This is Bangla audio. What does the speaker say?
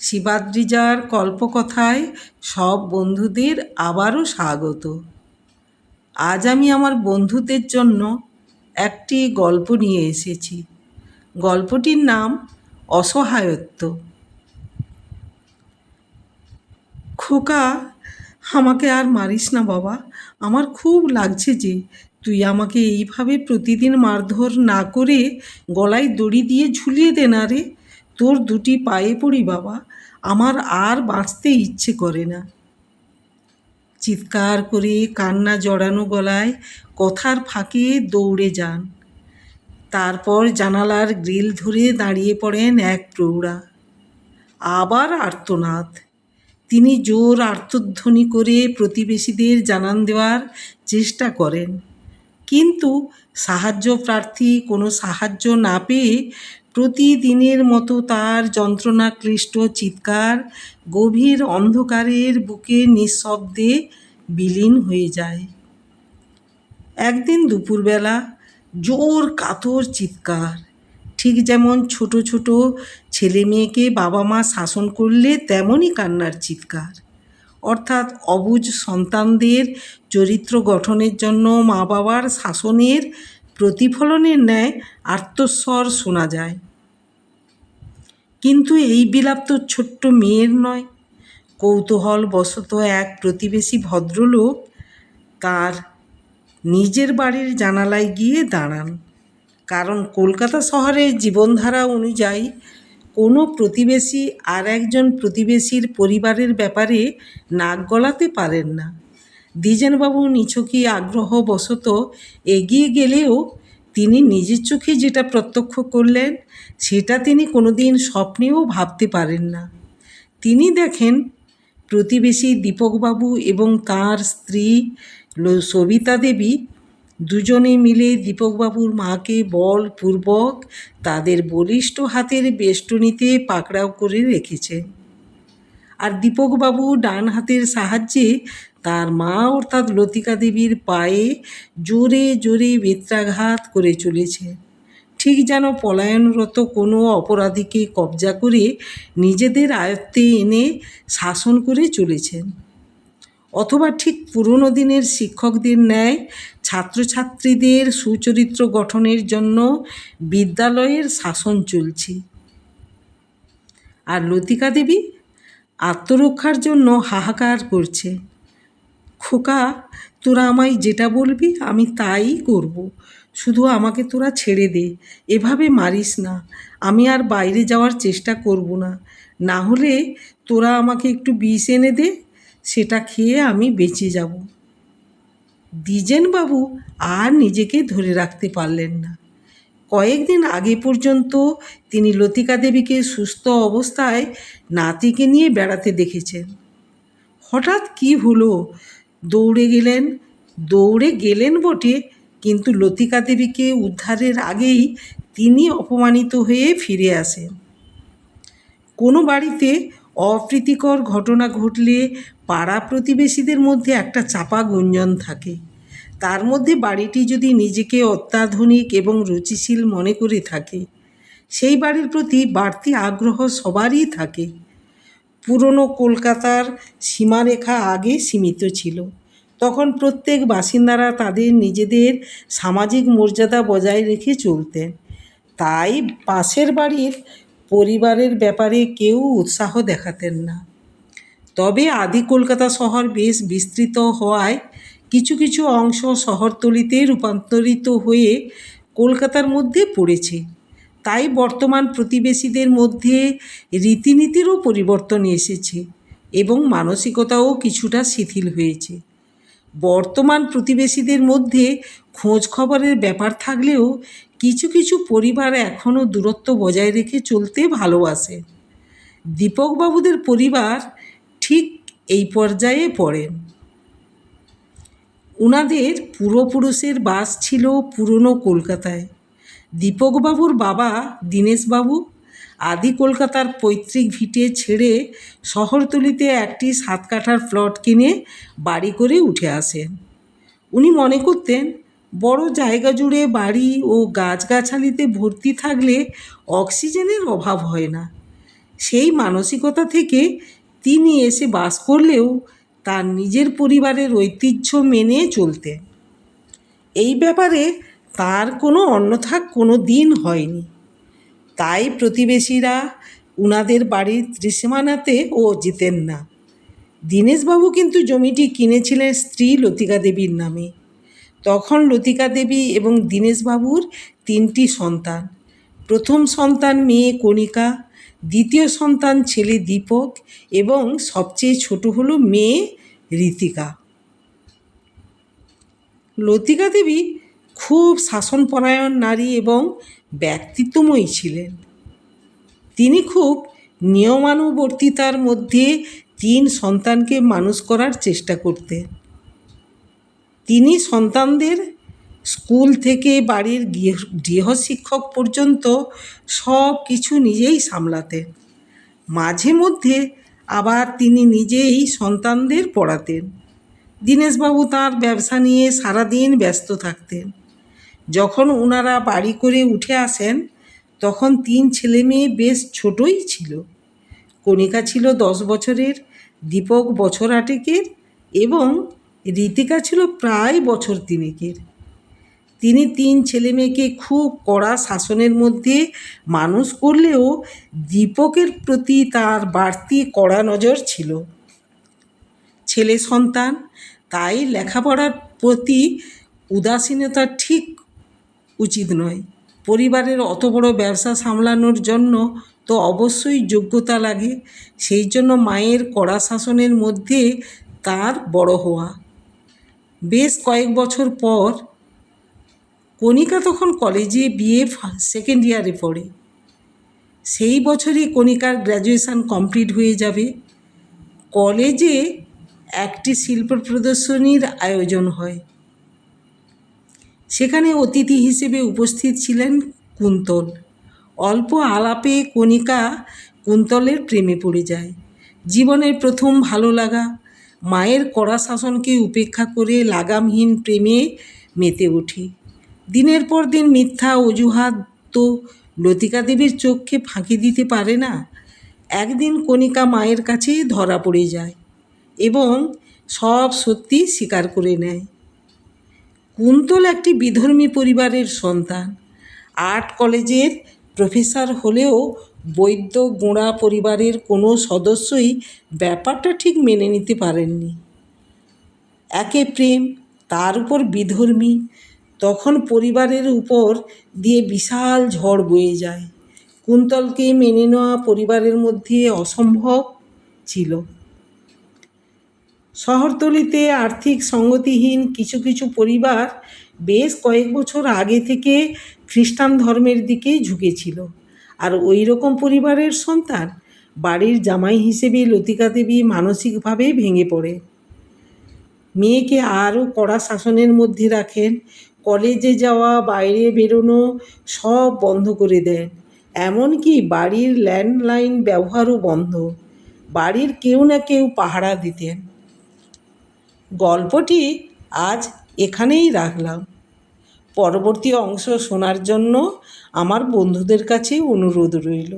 শিবাদ্রিজার কল্পকথায় সব বন্ধুদের আবারও স্বাগত। আজ আমি আমার বন্ধুদের জন্য একটি গল্প নিয়ে এসেছি। গল্পটির নাম অসহায়ত্ব। খোকা, আমাকে আর মারিস না বাবা। আমার খুব লাগছে যে তুই আমাকে এইভাবে প্রতিদিন মারধর না করে গলায় দড়ি দিয়ে ঝুলিয়ে দে না রে। তোর দুটি পায়ে পড়ি বাবা, আমার আর বাঁচতে ইচ্ছে করে না। চিৎকার করে কান্না জড়ানো গলায় কথার ফাঁকে দৌড়ে যান। তারপর জানালার গ্রিল ধরে দাঁড়িয়ে পড়েন এক প্রৌঢ়া। আবার আর্তনাদ। তিনি জোর আর্তধ্বনি করে প্রতিবেশীদের জানান দেওয়ার চেষ্টা করেন, কিন্তু সাহায্য প্রার্থী কোনো সাহায্য না পেয়ে প্রতিদিনের মতো তার যন্ত্রণাক্লিষ্ট চিৎকার গভীর অন্ধকারের বুকে নিঃশব্দে বিলীন হয়ে যায়। একদিন দুপুরবেলা জোর কাতর চিৎকার, ঠিক যেমন ছোট ছোট ছেলে মেয়েকে বাবা মা শাসন করলে তেমনই কান্নার চিৎকার। অর্থাৎ অবুঝ সন্তানদের চরিত্র গঠনের জন্য মা বাবার শাসনের প্রতিফলনের ন্যায় আর্তস্বর শোনা যায়। কিন্তু এই বিলাপ তো ছোট্ট মেয়ের নয়। কৌতূহলবশত এক প্রতিবেশী ভদ্রলোক তার নিজের বাড়ির জানালায় গিয়ে দাঁড়ান। কারণ কলকাতা শহরের জীবনধারা অনুযায়ী কোনো প্রতিবেশী আর একজন প্রতিবেশীর পরিবারের ব্যাপারে নাক গলাতে পারেন না। দ্বিজেনবাবু নিছকই আগ্রহবশত এগিয়ে গেলেও তিনি নিজের চোখে যেটা প্রত্যক্ষ করলেন সেটা তিনি কোনোদিন স্বপ্নেও ভাবতে পারেন না। তিনি দেখেন প্রতিবেশী দীপকবাবু এবং তাঁর স্ত্রী সবিতা দেবী দুজনে মিলে দীপকবাবুর মাকে বলপূর্বক তাদের বলিষ্ঠ হাতের বেষ্টনীতে পাকড়াও করে রেখেছেন। আর দীপকবাবু ডান হাতের সাহায্যে তার মা অর্থাৎ লতিকা দেবীর পায়ে জোরে জোরে বেত্রাঘাত করে চলেছে, ঠিক যেন পলায়নরত কোনো অপরাধীকে কবজা করে নিজেদের আয়ত্তে এনে শাসন করে চলেছেন। অথবা ঠিক পুরনো দিনের শিক্ষকদের ন্যায় ছাত্রছাত্রীদের সুচরিত্র গঠনের জন্য বিদ্যালয়ের শাসন চলছে। আর লতিকা দেবী আত্মরক্ষার জন্য হাহাকার করছে। খোকা, তোরা আমায় যেটা বলবি আমি তাই করব, শুধু আমাকে তোরা ছেড়ে দে, এভাবে মারিস না। আমি আর বাইরে যাওয়ার চেষ্টা করব না, না হলে তোরা আমাকে একটু বিষ এনে দে, সেটা খেয়ে আমি বেঁচে যাব। দ্বিজেনবাবু আর নিজেকে ধরে রাখতে পারলেন না। কয়েকদিন আগে পর্যন্ত তিনি লতিকা দেবীকে সুস্থ অবস্থায় নাতিকে নিয়ে বেড়াতে দেখেছেন। হঠাৎ কি হলো, দৌড়ে গেলেন বটে, কিন্তু লতিকা দেবীকে উদ্ধারের আগেই তিনি অপমানিত হয়ে ফিরে আসেন। কোনো বাড়িতে অপ্রীতিকর ঘটনা ঘটলে পাড়া প্রতিবেশীদের মধ্যে একটা চাপা গুঞ্জন থাকে। তার মধ্যে বাড়িটি যদি নিজেকে অত্যাধুনিক এবং রুচিশীল মনে করে থাকে, সেই বাড়ির প্রতি বাড়তি আগ্রহ সবারই থাকে। পুরনো কলকাতার সীমারেখা আগে সীমিত ছিল। তখন প্রত্যেক বাসিন্দারা তাদের নিজেদের সামাজিক মর্যাদা বজায় রেখে চলতেন। তাই পাশের বাড়ির পরিবারের ব্যাপারে কেউ উৎসাহ দেখাতেন না। তবে আদি কলকাতা শহর বেশ বিস্তৃত হওয়ায় কিছু কিছু অংশ শহরতলিতে রূপান্তরিত হয়ে কলকাতার মধ্যে পড়েছে। তাই বর্তমান প্রতিবেশীদের মধ্যে রীতিনীতিরও পরিবর্তন এসেছে এবং মানসিকতাও কিছুটা শিথিল হয়েছে। বর্তমান প্রতিবেশীদের মধ্যে খোঁজ খবরের ব্যাপার থাকলেও কিছু কিছু পরিবার এখনও দূরত্ব বজায় রেখে চলতে ভালোবাসে। দীপকবাবুদের পরিবার ঠিক এই পর্যায়ে পড়েন। উনাদের পূর্বপুরুষের বাস ছিল পুরনো কলকাতায়। দীপকবাবুর বাবা দীনেশবাবু আদি কলকাতার পৈতৃক ভিটে ছেড়ে শহরতলিতে একটি 7 কাঠার প্লট কিনে বাড়ি করে উঠে আসেন। উনি মনে করতেন বড় জায়গা জুড়ে বাড়ি ও গাছগাছালিতে ভর্তি থাকলে অক্সিজেনের অভাব হয় না। সেই মানসিকতা থেকে তিনি এসে বাস করলেও তার নিজের পরিবারের ঐতিহ্য মেনে চলতেন। এই ব্যাপারে তার কোনো অন্যথা কোনো দিন হয়নি। তাই প্রতিবেশীরা উনাদের বাড়ির ত্রিসীমানাতেও যেতেন না। দীনেশবাবু কিন্তু জমিটি কিনেছিলেন স্ত্রী লতিকা দেবীর নামে। তখন লতিকা দেবী এবং দীনেশবাবুর 3টি সন্তান। প্রথম সন্তান মেয়ে কণিকা, দ্বিতীয় সন্তান ছেলে দীপক এবং সবচেয়ে ছোট হলো মেয়ে ঋতিকা। লতিকা দেবী খুব শাসনপরায়ণ নারী এবং ব্যক্তিত্বময়ী ছিলেন। তিনি খুব নিয়মানুবর্তিতার মধ্যে 3 সন্তানকে মানুষ করার চেষ্টা করতেন। তিনি সন্তানদের স্কুল থেকে বাড়ির গৃহশিক্ষক পর্যন্ত সব কিছু নিজেই সামলাতেন। মাঝে মধ্যে আবার তিনি নিজেই সন্তানদের পড়াতেন। দীনেশবাবু তাঁর ব্যবসা নিয়ে সারাদিন ব্যস্ত থাকতেন। যখন ওনারা বাড়ি করে উঠে আসেন তখন 3 ছেলে মেয়ে বেশ ছোটই ছিল। কণিকা ছিল 10 বছরের, দীপক বছর 8 এবং ঋতিকা ছিল প্রায় বছর 3। তিনি 3 ছেলে মেয়েকে খুব কড়া শাসনের মধ্যে মানুষ করলেও দীপকের প্রতি তার বাড়তি কড়া নজর ছিল। ছেলে সন্তান, তাই লেখাপড়ার প্রতি উদাসীনতা ঠিক উচিত নয়। পরিবারের অত বড় ব্যবসা সামলানোর জন্য তো অবশ্যই যোগ্যতা লাগে। সেই জন্য মায়ের কড়া শাসনের মধ্যে তার বড় হওয়া। বেশ কয়েক বছর পর কণিকা তখন কলেজে BA সেকেন্ড ইয়ারে পড়ে। সেই বছরই কণিকার গ্র্যাজুয়েশন কমপ্লিট হয়ে যাবে। কলেজে একটি শিল্প প্রদর্শনীর আয়োজন হয়। সেখানে অতিথি হিসেবে উপস্থিত ছিলেন কুন্তল। অল্প আলাপে কণিকা কুন্তলের প্রেমে পড়ে যায়। জীবনের প্রথম ভালো লাগা। মায়ের কড়া শাসনকে উপেক্ষা করে লাগামহীন প্রেমে মেতে ওঠে। দিনের পর দিন মিথ্যা অজুহাত তো লতিকা দেবীর চোখে ফাঁকি দিতে পারে না। একদিন কণিকা মায়ের কাছে ধরা পড়ে যায় এবং সব সত্যি স্বীকার করে নেয়। কুন্তল একটি বিধর্মী পরিবারের সন্তান। আর্ট কলেজের প্রফেসর হলেও বৈদ্য গোঁড়া পরিবারের কোনো সদস্যই ব্যাপারটা ঠিক মেনে নিতে পারেননি। একে প্রেম, তার উপর বিধর্মী, তখন পরিবারের উপর দিয়ে বিশাল ঝড় বয়ে যায়। কুন্তলকে মেনে নেওয়া পরিবারের মধ্যে অসম্ভব ছিল। শহরতলিতে আর্থিক সঙ্গতিহীন কিছু কিছু পরিবার বেশ কয়েক বছর আগে থেকে খ্রিস্টান ধর্মের দিকেই ঝুঁকেছিল। আর ওই রকম পরিবারের সন্তান বাড়ির জামাই হিসেবে লতিকা দেবী মানসিকভাবে ভেঙে পড়ে। মেয়েকে আরও কড়া শাসনের মধ্যে রাখেন। কলেজে যাওয়া, বাইরে বেরোনো সব বন্ধ করে দেন। এমনকি বাড়ির ল্যান্ডলাইন ব্যবহারও বন্ধ। বাড়ির কেউ না কেউ পাহারা দিতেন। গল্পটি আজ এখানেই রাখলাম। পরবর্তী অংশ শোনার জন্য আমার বন্ধুদের কাছে অনুরোধ রইল।